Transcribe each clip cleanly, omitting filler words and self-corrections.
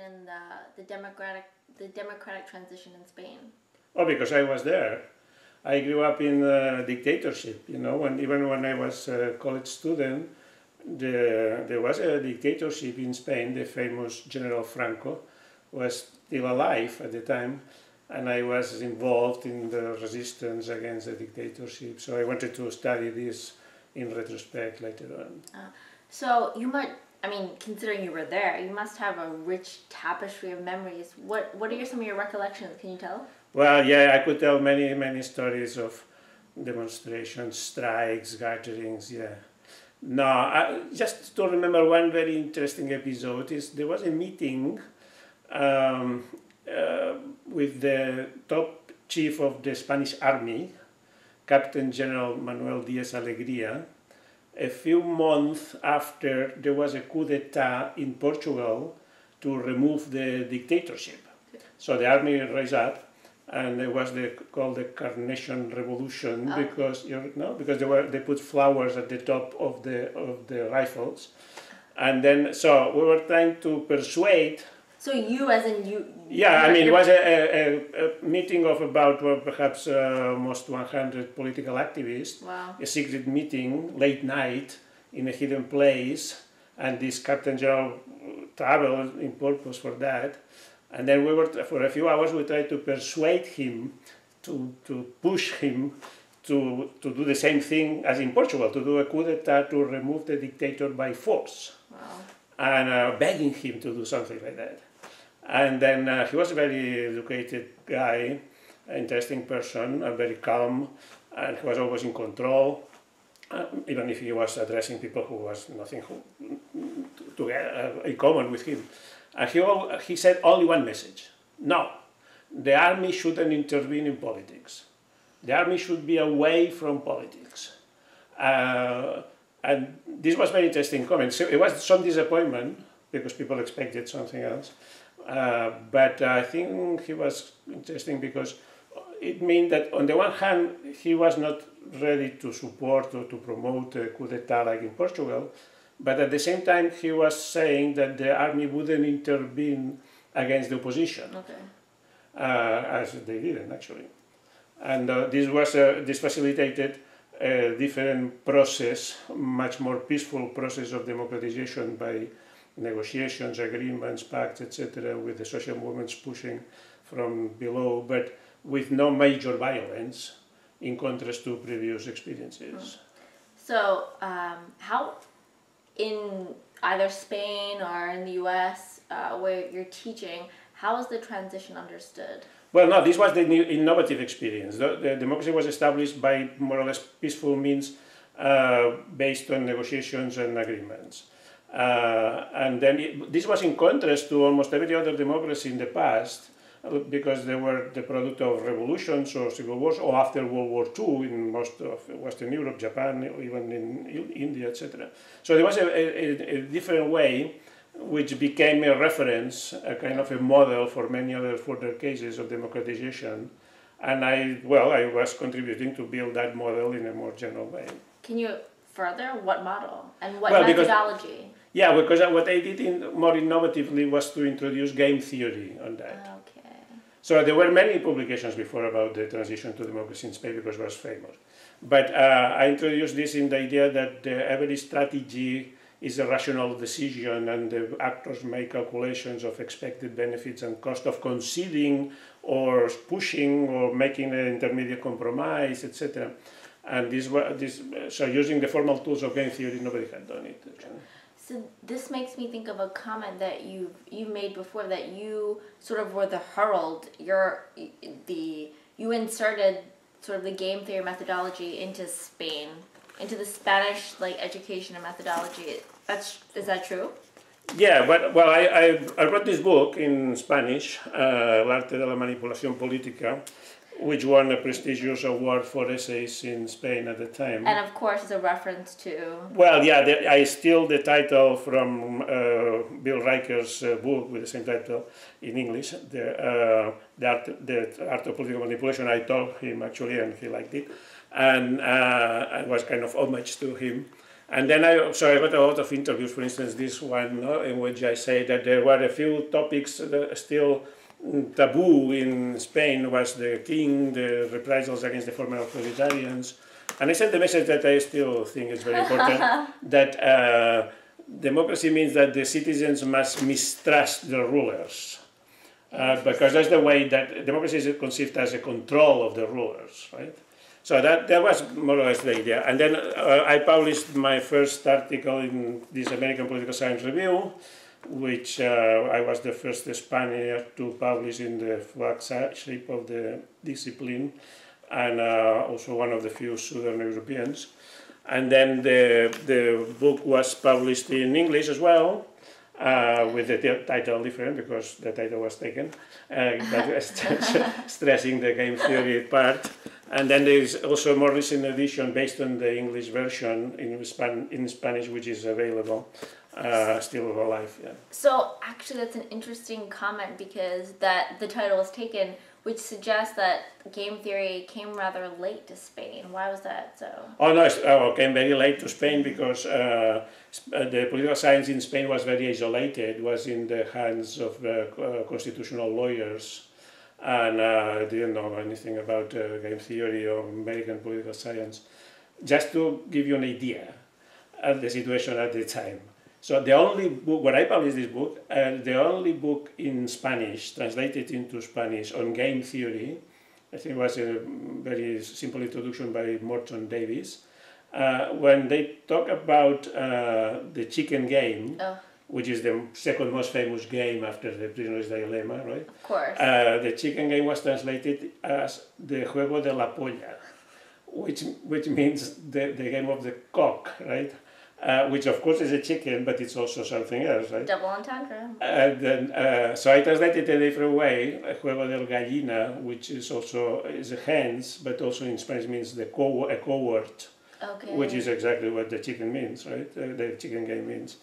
in the democratic transition in Spain? Oh, because I was there. I grew up in the dictatorship, even when I was a college student, there was a dictatorship in Spain. The famous General Franco was still alive at the time, and I was involved in the resistance against the dictatorship. So I wanted to study this in retrospect later on. So you might, considering you were there, you must have a rich tapestry of memories. What are some of your recollections? Can you tell? Well, yeah, I could tell many stories of demonstrations, strikes, gatherings, yeah. No, just to remember one very interesting episode there was a meeting with the top chief of the Spanish army, Captain General Manuel Díaz Alegría, a few months after there was a coup d'etat in Portugal to remove the dictatorship. So the army rose up, and it was called the Carnation Revolution because they put flowers at the top of the rifles, and then so we were trying to persuade. So you, as in you? Yeah, it was a meeting of about perhaps almost 100 political activists. Wow. A secret meeting, late night, in a hidden place, and this Captain General traveled in purpose for that. And then for a few hours, we tried to persuade him, to push him to do the same thing as in Portugal, to do a coup d'etat to remove the dictator by force. Wow. And begging him to do something like that. And then he was a very educated guy, interesting person, very calm, and he was always in control, even if he was addressing people who was nothing in common with him. And he said only one message: no, the army shouldn't intervene in politics. The army should be away from politics. And this was very interesting comment. So it was some disappointment because people expected something else. But I think he was interesting because it meant that on the one hand, he was not ready to support or to promote a coup d'etat like in Portugal, but at the same time, he was saying that the army wouldn't intervene against the opposition, as they didn't actually. And this facilitated a different process, much more peaceful process of democratization by negotiations, agreements, pacts, etc., with the social movements pushing from below, but with no major violence, in contrast to previous experiences. So, how, in either Spain or in the US, where you're teaching, how is the transition understood? Well, no, this was the new innovative experience. The democracy was established by more or less peaceful means based on negotiations and agreements. And then this was in contrast to almost every other democracy in the past, because they were the product of revolutions or civil wars, or after World War II in most of Western Europe, Japan, even in India, etc. So there was a different way, which became a reference, a kind of a model for many other further cases of democratization. And I was contributing to build that model in a more general way. Can you further? What model? And what methodology? Because what I did more innovatively was to introduce game theory on that. Okay. So there were many publications before about the transition to democracy in Spain because it was famous. But I introduced this in the idea that every strategy is a rational decision, and the actors make calculations of expected benefits and cost of conceding or pushing or making an intermediate compromise, etc. And so using the formal tools of game theory, nobody had done it. Actually. So this makes me think of a comment that you made before, that you sort of were the herald. You inserted sort of the game theory methodology into Spain, into the Spanish education and methodology. Is that true? Yeah, but I wrote this book in Spanish, El arte de la manipulación política, which won a prestigious award for essays in Spain at the time. And of course, it's a reference to... Well, yeah, I steal the title from Bill Riker's book with the same title in English, the Art of Political Manipulation. I told him, actually, and he liked it. And it was kind of homage to him. And then I got a lot of interviews, for instance, this one, in which I say that there were a few topics that still taboo in Spain, was the king, the reprisals against the former authoritarians. And I sent the message that I still think is very important, that democracy means that the citizens must mistrust the rulers. Because that's the way that democracy is conceived as a control of the rulers, right? So that was more or less the idea. And then I published my first article in this American Political Science Review, which I was the first Spaniard to publish in the flagship of the discipline, and also one of the few Southern Europeans. And then the book was published in English as well, with the title different because the title was taken, but stressing the game theory part. And then there is also a more recent edition based on the English version in Spanish, which is available, still alive. Yeah. So actually, that's an interesting comment because the title was taken, which suggests that game theory came rather late to Spain. Why was that so? Oh no, it came very late to Spain because the political science in Spain was very isolated. It was in the hands of constitutional lawyers, and didn't know anything about game theory or American political science. Just to give you an idea of the situation at the time. So the only book, when I published this book, the only book in Spanish, translated into Spanish, on game theory, I think it was a very simple introduction by Morton Davis, when they talk about the chicken game, which is the second most famous game after the prisoner's dilemma, right? Of course. The chicken game was translated as the juego de la polla, which means the game of the cock, right? Which of course is a chicken, but it's also something else, right? Double entendre. And then, so I translated it a different way, juego del gallina, which is also a hens, but also in Spanish means a coward, which is exactly what the chicken means, right? The chicken game means.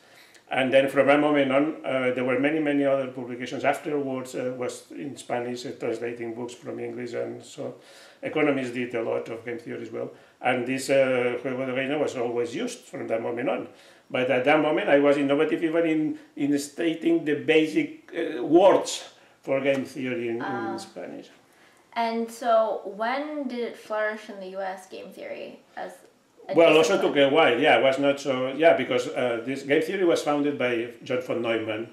And then from that moment on, there were many other publications afterwards, was in Spanish, translating books from English, and so economists did a lot of game theory as well. And this juego de gallina was always used from that moment on. But at that moment, I was innovative even in stating the basic words for game theory in Spanish. And so when did it flourish in the US, game theory? Well, also took a while, yeah, it was not so, yeah, because this game theory was founded by John von Neumann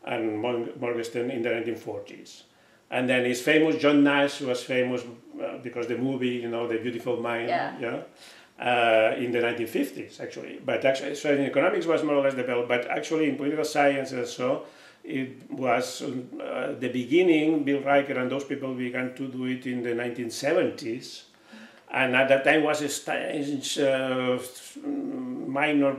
and Morgenstern in the 1940s. And then his famous, John Nash was famous because the movie, The Beautiful Mind, in the 1950s, actually. But actually, so in economics was more or less developed, but actually in political science also, it was the beginning, Bill Riker and those people began to do it in the 1970s. And at that time was a strange minor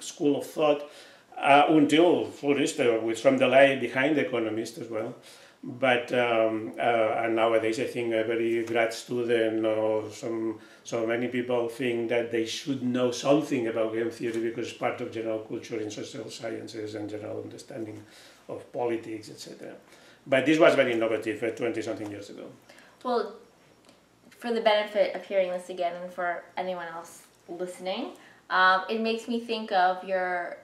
school of thought until flourished with some delay behind the economists as well. But and nowadays I think every grad student or so many people think that they should know something about game theory because it's part of general culture in social sciences and general understanding of politics, etc. But this was very innovative 20-something years ago. Well, for the benefit of hearing this again and for anyone else listening, it makes me think of your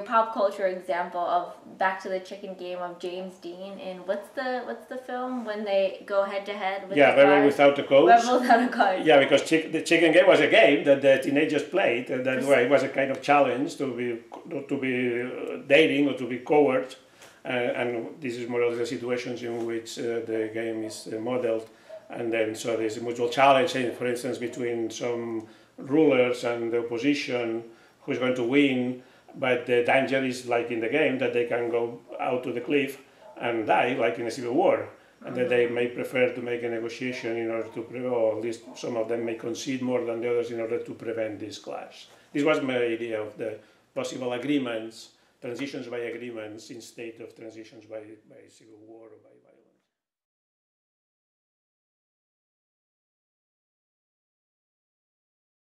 pop culture example of Back to the Chicken Game of James Dean in what's the film when they go head to head with Rebel Without a Cause. Rebel Without a Cause. Yeah, because the chicken game was a game that the teenagers played, and that way it was a kind of challenge to be daring or to be coward, and this is more or less the situations in which the game is modeled. And then so there's a mutual challenge, for instance, between some rulers and the opposition, who's going to win, but the danger is like in the game that they can go out to the cliff and die, like in a civil war, and that they may prefer to make a negotiation in order to prevent, or at least some of them may concede more than the others in order to prevent this clash. This was my idea of the possible agreements, transitions by agreements instead of transitions by civil war or by